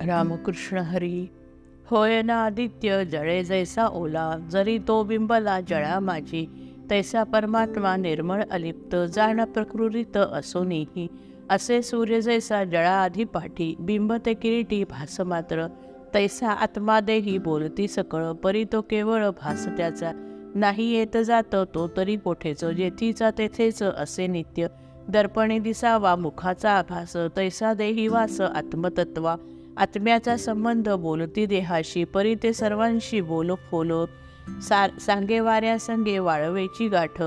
रामकृष्ण हरी. होय ना आदित्य जळे जैसा ओला, जरी तो बिंबला जळा माझी. तैसा परमात्मा निर्मळ अलिप्त, जाण प्रकृतीत असोनीही. असे सूर्य जैसा जळा आधी पाठी, बिंब ते किरीटी भास मात्र. तैसा आत्मा देही बोलती सकळ, परी तो केवळ भास त्याचा. नाही येत जात तो तरी कोठेच, जेथीचा तेथेच असे नित्य. दर्पणे दिसावा मुखाचा आभास, तैसा देही वास आत्मतत्वा. आत्म्याचा संबंध बोलती देहाशी, परी ते सर्वांशी बोल फोलो. सांगे वाऱ्या संगे वाळवेची गाठ,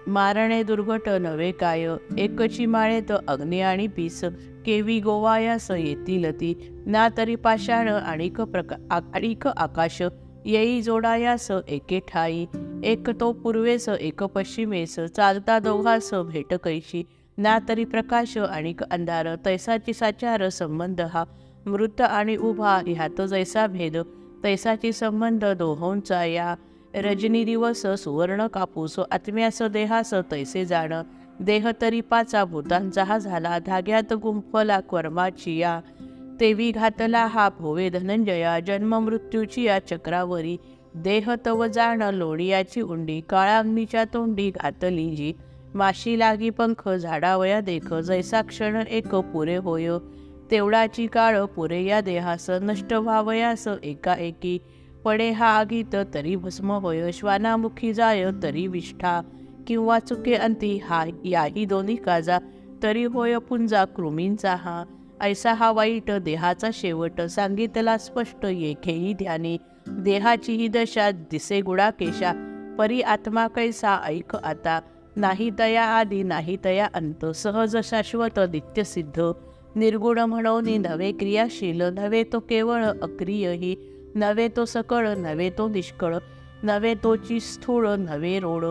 मारणे दुर्घट नवे काय. एकची माळेत अग्नी आणि पीस, केवी गोवायास येतील ती. ना तरी पाषाण आणिक आकाश, येई जोडायास एके ठाई. एक तो पूर्वेस एक पश्चिमेस, चालता दोघास भेट कैशी. ना तरी प्रकाश आणिक अंधार, तैसाची साचार संबंध हा. मृत आणि उभा ह्यात जैसा भेद, तैसाची संबंध दोहोंचा या. रजनी दिवस सुवर्ण कापूस, आत्म्यास देहास तैसे जाण. देह तरी पाचा भूतांचा हा झाला, धाग्यात गुंफला कर्माची या. तेवी घातला हा भोवे धनंजया, जन्म मृत्यूची या चक्रावरी. देह तव जाण लोणियाची उंडी, काळाग्नीच्या तोंडी घातली जी. माशी लागी पंख झाडावया देख, जैसा क्षण एक पुरे होय. तेवढाची काळ पुरे या देहास, नष्ट व्हावयास एकाएकी. पडे हा आगीत तरी भस्म होय, श्वानामुखी जाय तरी विष्ठा. किंवा चुके अंती हा याही दोन्ही काजा, तरी होय पुंजा कृमींचा हा. ऐसा हा वाईट देहाचा शेवट, सांगितला स्पष्ट येखेही ध्यानी. देहाची ही दशा दिसे गुडाकेशा, परी आत्मा कैसा ऐक आता. नाही तया आदी नाही तया अंत, सहज शाश्वत नित्यसिद्ध. निर्गुण म्हणून नव्हे क्रियाशील, नव्हे तो केवळ अक्रियही. नव्हे तो सकळ नव्हे तो निष्कळ, नव्हे तोची स्थूळ नव्हे रोड.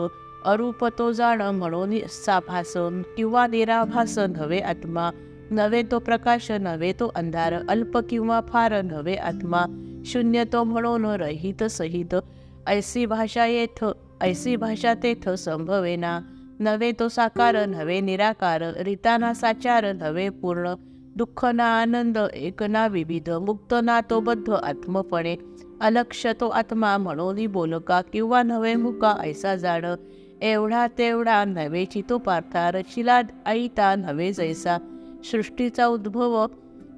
अरूप तो जाण म्हणून साभास, किंवा निराभास नव्हे आत्मा. नव्हे तो प्रकाश नव्हे तो अंधार, अल्प किंवा फार नव्हे आत्मा. शून्य तो म्हणून रहित सहित, ऐसी भाषा तेथ संभवेना. नव्हे तो साकार नव्हे निराकार, रिताना साचार नव्हे पूर्ण. दुःख ना आनंद एक ना विविध, मुक्त ना तो बद्ध आत्मपणे. अलक्ष तो आत्मा म्हणून बोलका, किंवा नव्हे मुका ऐसा जाण. एवढा तेवढा नव्हे चितो पार्था, रचिला ऐता नव्हे जैसा. सृष्टीचा उद्भव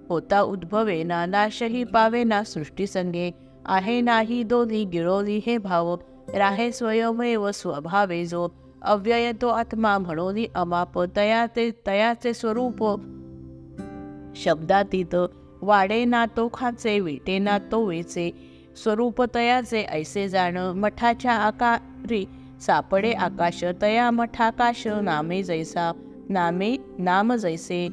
होता उद्भवेना, नाशही पावेना सृष्टीसंगे. आहे नाही दोन्ही गिळोनी हे भाव, राहे स्वयमेव स्वभावे जो. अव्यय तो आत्मा म्हणून अमाप, तयाचे स्वरूप शब्दातीत. वाडे ना तो खाचे, विटे ना तो वेचे, स्वरूप तयाचे ऐसे जाण. मठाच्या आकारी सापडे आकाश, तया मठाकाश नामे जैसा. नाम जैसे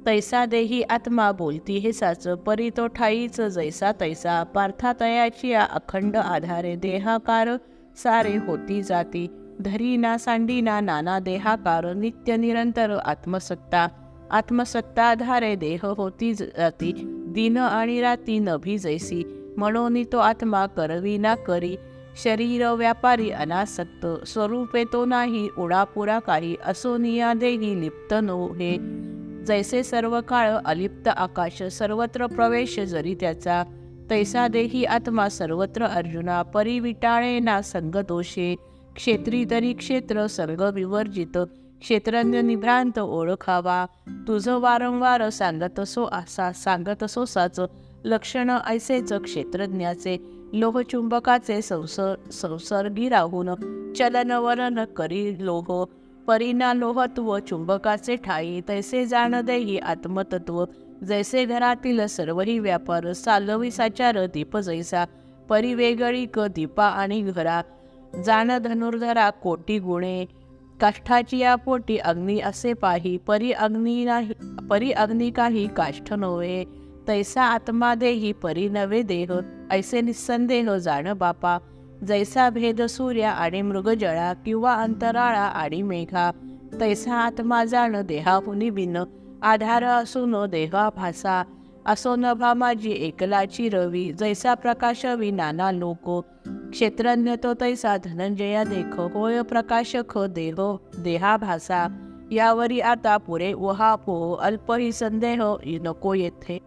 तैसा देही आत्मा बोलती हे साच, परी तो ठाईच जैसा तैसा. पार्था तयाची अखंड आधारे, देहाकार सारे होती जाती. धरी ना सांडी ना नाना देहाकार, नित्य निरंतर आत्मसत्ता. आत्मसत्ताधारे देह होती जाती, दिन आणि राती नभी जैसी. म्हणून तो आत्मा करवी ना करी, शरीर व्यापारी अनासक्त. स्वरूपे तो नाही उडापुरा काही, असोनिया देही लिप्त नोहे. जैसे सर्व काळ अलिप्त आकाश, सर्वत्र प्रवेश जरी त्याचा. तैसा देही आत्मा सर्वत्र अर्जुना, परी विटाळे ना संग दोषे. क्षेत्री तरी क्षेत्र सर्ग विवर्जित, क्षेत्रज्ञ निभ्रांत ओळखावा. तुझं वारंवार सांगत सोसाच, लक्षण ऐसेच क्षेत्रज्ञाचे. लोहचुंबकाचे संसर्गी राहून, चलन वलन करी लोह. परीना लोहत्व चुंबकाचे ठाई, तैसे जाण देही आत्मतत्व. जैसे घरातील सर्वही व्यापार, सालवी साचार दीप जैसा. परी वेगळी दीपा आणि घरा, जाण धनुर्धरा कोटी गुणे. काष्ठाची या पोटी अग्नी असे पाही, परी अग्नी काही काष्ठ नव्हे. तैसा आत्मा देही परी नवे देह, ऐसे निस्संदेह जाण बापा. जैसा भेद सूर्य आणि मृगजळा, किंवा अंतराळा आणि मेघा. तैसा आत्मा जाण देहाहुनी भिन्न, आधार असून देहाभासा. असो नभा माझी एकलाची रवी, जैसा प्रकाशवी नाना लोक. क्षेत्रज्ञ तो तैसा धनंजया देख, होय प्रकाशक देहाभासा. यावरी आता पुरे वहा पोह, अल्पही संदेह नको येथे.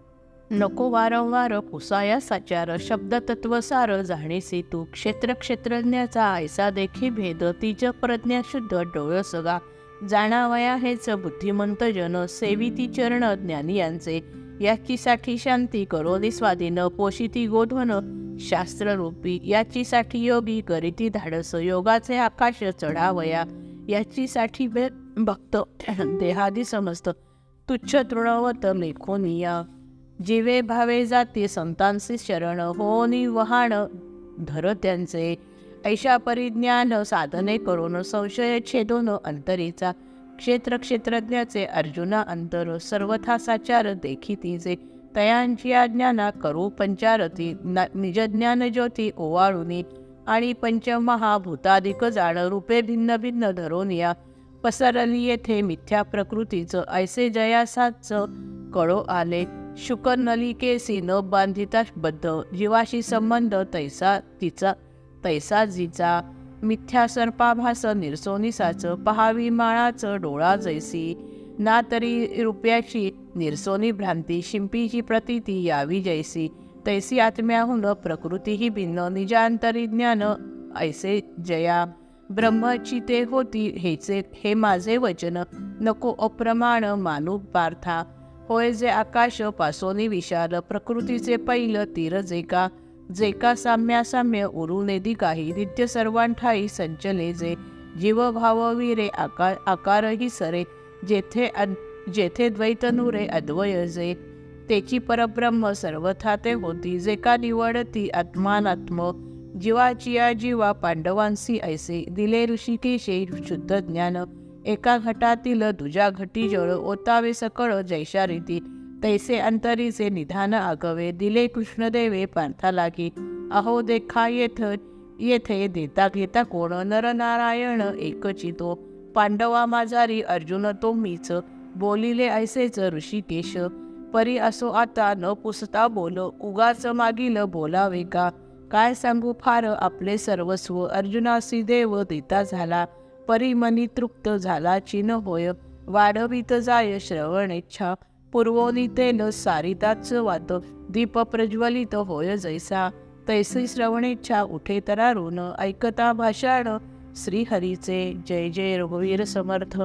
नको वारंवार पुसाया साचार, शब्द तत्वसार जाणीसी तू. क्षेत्र क्षेत्रज्ञाचा ऐसा देखी भेद, तिज प्रज्ञा शुद्ध डोळ सगा. जाणावया हेच बुद्धिमंत जन, सेविती चरण ज्ञानी यांचे. याचीसाठी शांती करोनी स्वाधीन, पोषिती गोधन शास्त्ररूपी. याचीसाठी योगी करीती धाडस, योगाचे आकाश चढावया. याचीसाठी भक्त देहादी समस्त, तुच्छ तृणवत लेखोनिया. जीवे भावे जाती संतांचे शरण, होनी वहाण धर त्यांचे. ऐशा परिज्ञान साधने करून, संशय छेदून अंतरीचा. क्षेत्र क्षेत्रज्ञाचे अर्जुना अंतर, सर्वथा साचार देखी तिचे. तयांची अज्ञाना करू पंचारती, निज ज्ञान ज्योती ओवाळुनी. आणि पंचमहाभूताधिक जाण, रूपे भिन्न भिन्न धरोनिया. पसरली येथे मिथ्या प्रकृतीचं, ऐसे जयासाच कळो आले. शुक नलिकेसी न बांधिता बद्ध, जीवाशी संबंध तैसा तिचा तैसा जिचा. मिथ्या सर्पाभास निरसोनीसाच, पहावी माळाचं डोळा जैसी. ना तरी रुपयाची निरसोनी भ्रांती, शिंपीची प्रतीती यावी जैसी. तैसी आत्म्याहून प्रकृतीही भिन्न, निजांतरी ज्ञान ऐसे जया. ब्रह्मची ते होती हेचे हे माझे वचन, नको अप्रमाण मानू पार्था. होय जे आकाश पासोनी विशाल, प्रकृतीचे पैल तीर जे का साम्यासाम्य उरुनेदी काही. नित्य सर्वांठाई संचले जे, जीवभाववीरे आकारही सरे. जेथे द्वैत नुरे अद्वय जे, तेची परब्रह्म सर्वथा ते होती. जे का निवडती आत्मानात्म, जीवाची या जीवा पांडवांसी ऐसे. दिले ऋषिकेशे शुद्ध ज्ञान, एका घटातील दुजा घटी जळ. ओतावे सकळ जैशा रीती, तैसे अंतरीचे निधान आगवे. दिले कृष्णदेवे पार्था लागी, अहो देखा येथे देता घेता कोण. नरनारायण एकची तो, पांडवा माझारी अर्जुन तो मीच. बोलिले ऐसेच ऋषिकेश, परी असो आता न पुसता बोल. उगाच मागील बोलावे का, काय सांगू फार आपले सर्वस्व. अर्जुनासी देव देता झाला, परी मनी तृप्त झाला चिन होय. वाढवित जाय श्रवणेच्छा, पूर्वोनी तेल सारिताच वात. दीप प्रज्वलित होय जैसा, तैसी श्रवणेच्छा उठे तरारून. ऐकता भाषाण श्रीहरीचे, जय जय रघुवीर समर्थ.